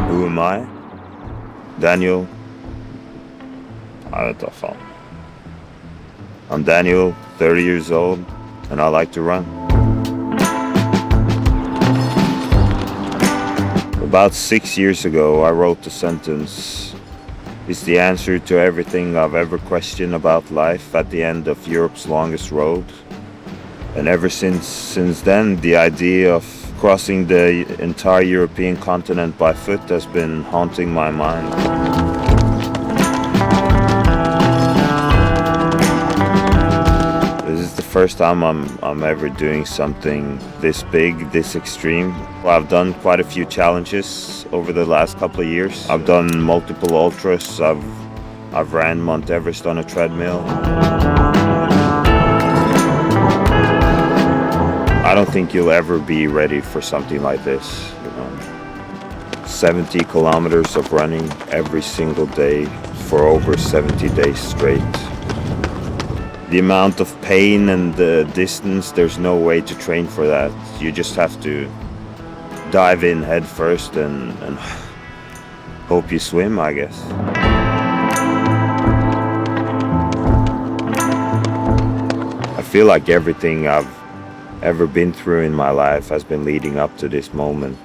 Who am I? Daniel. I vet vad fan. I'm Daniel, 30 years old, and I like to run. About 6 years ago, I wrote the sentence, "Is the answer to everything I've ever questioned about life at the end of Europe's longest road?" And ever since then, the idea of crossing the entire European continent by foot has been haunting my mind. This is the first time I'm ever doing something this big, this extreme. I've done quite a few challenges over the last couple of years. I've done multiple ultras. I've ran Mount Everest on a treadmill. I don't think you'll ever be ready for something like this. 70 kilometers of running every single day for over 70 days straight. The amount of pain and the distance, there's no way to train for that. You just have to dive in head first and hope you swim, I guess. I feel like everything I've ever been through in my life has been leading up to this moment.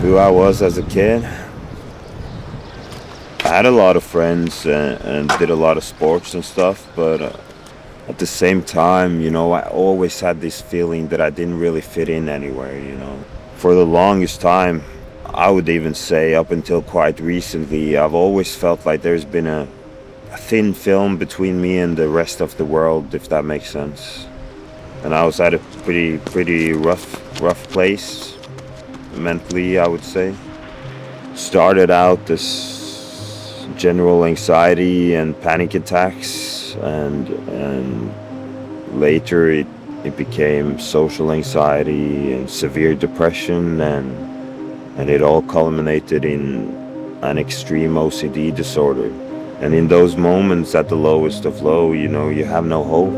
Who I was as a kid. I had a lot of friends and did a lot of sports and stuff, but at the same time, I always had this feeling that I didn't really fit in anywhere. For the longest time, I would even say up until quite recently, I've always felt like there's been a thin film between me and the rest of the world, if that makes sense. And I was at a pretty rough place. Mentally, I would say. Started out as general anxiety and panic attacks, and later it became social anxiety and severe depression, and it all culminated in an extreme OCD disorder. And in those moments, at the lowest of low, you have no hope.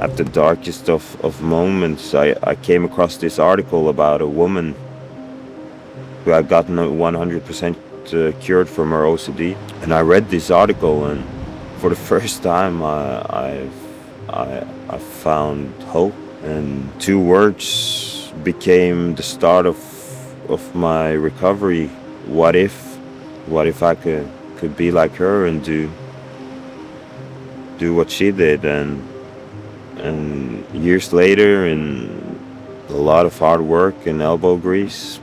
At the darkest of moments, I came across this article about a woman who had gotten 100% cured from her OCD. And I read this article, and for the first time I found hope. And 2 words became the start of my recovery. What if I could be like her and do what she did? And years later, and a lot of hard work and elbow grease,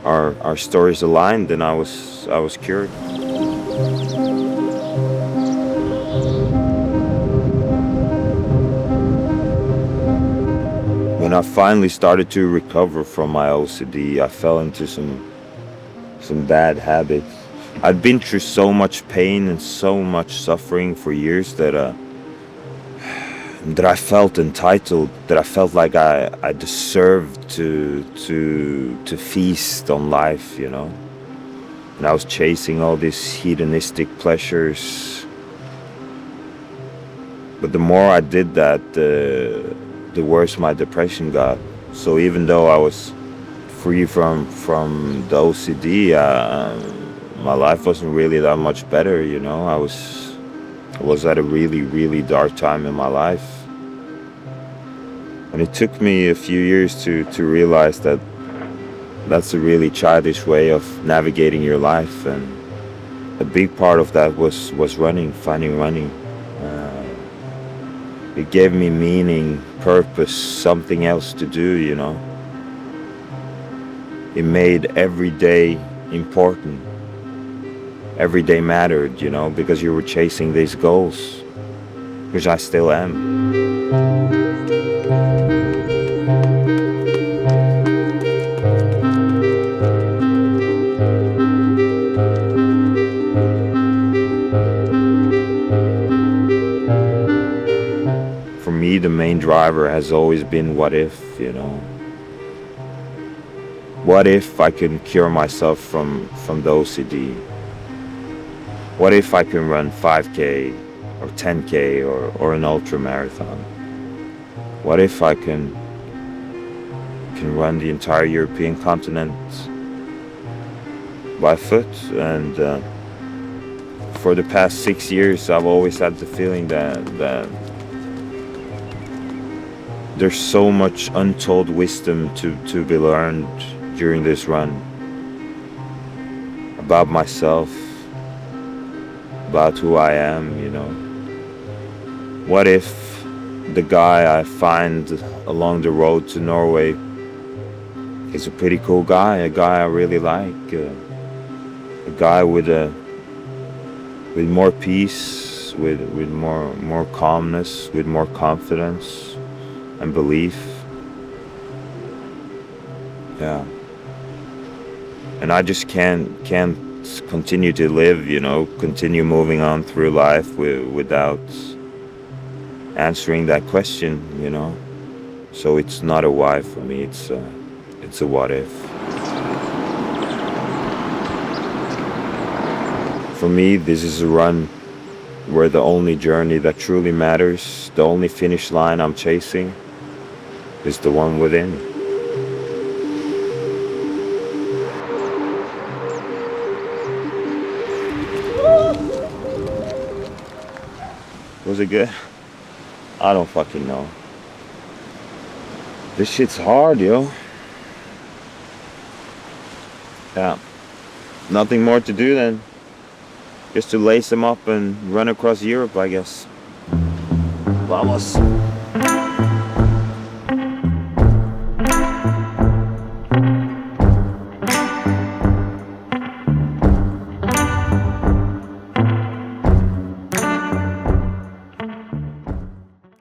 our stories aligned, and I was cured. When I finally started to recover from my OCD, I fell into some bad habits. I'd been through so much pain and so much suffering for years that that I felt entitled, that I felt like I deserved to feast on life, you know. And I was chasing all these hedonistic pleasures. But the more I did that, the worse my depression got. So even though I was free from the OCD, my life wasn't really that much better, you know. I was at a really dark time in my life. And it took me a few years to realize that that's a really childish way of navigating your life. And a big part of that was running, finding running. It gave me meaning, purpose, something else to do, you know. It made every day important. Every day mattered, you know, because you were chasing these goals, which I still am. For me, the main driver has always been what if, you know. What if I can cure myself from the OCD? What if I can run 5K or 10K or an ultra marathon? What if I can run the entire European continent by foot? And for the past 6 years, I've always had the feeling that there's so much untold wisdom to be learned during this run about myself, about who I am, you know. What if the guy I find along the road to Norway is a pretty cool guy, a guy I really like, a guy with more peace, with more calmness, with more confidence and belief. Yeah. And I just can't continue to live, you know, continue moving on through life without answering that question, you know. So it's not a why for me, it's a what if. For me, this is a run where the only journey that truly matters, the only finish line I'm chasing, is the one within. Was it good? I don't fucking know. This shit's hard, yo. Yeah. Nothing more to do then. Just to lace them up and run across Europe, I guess. Vamos.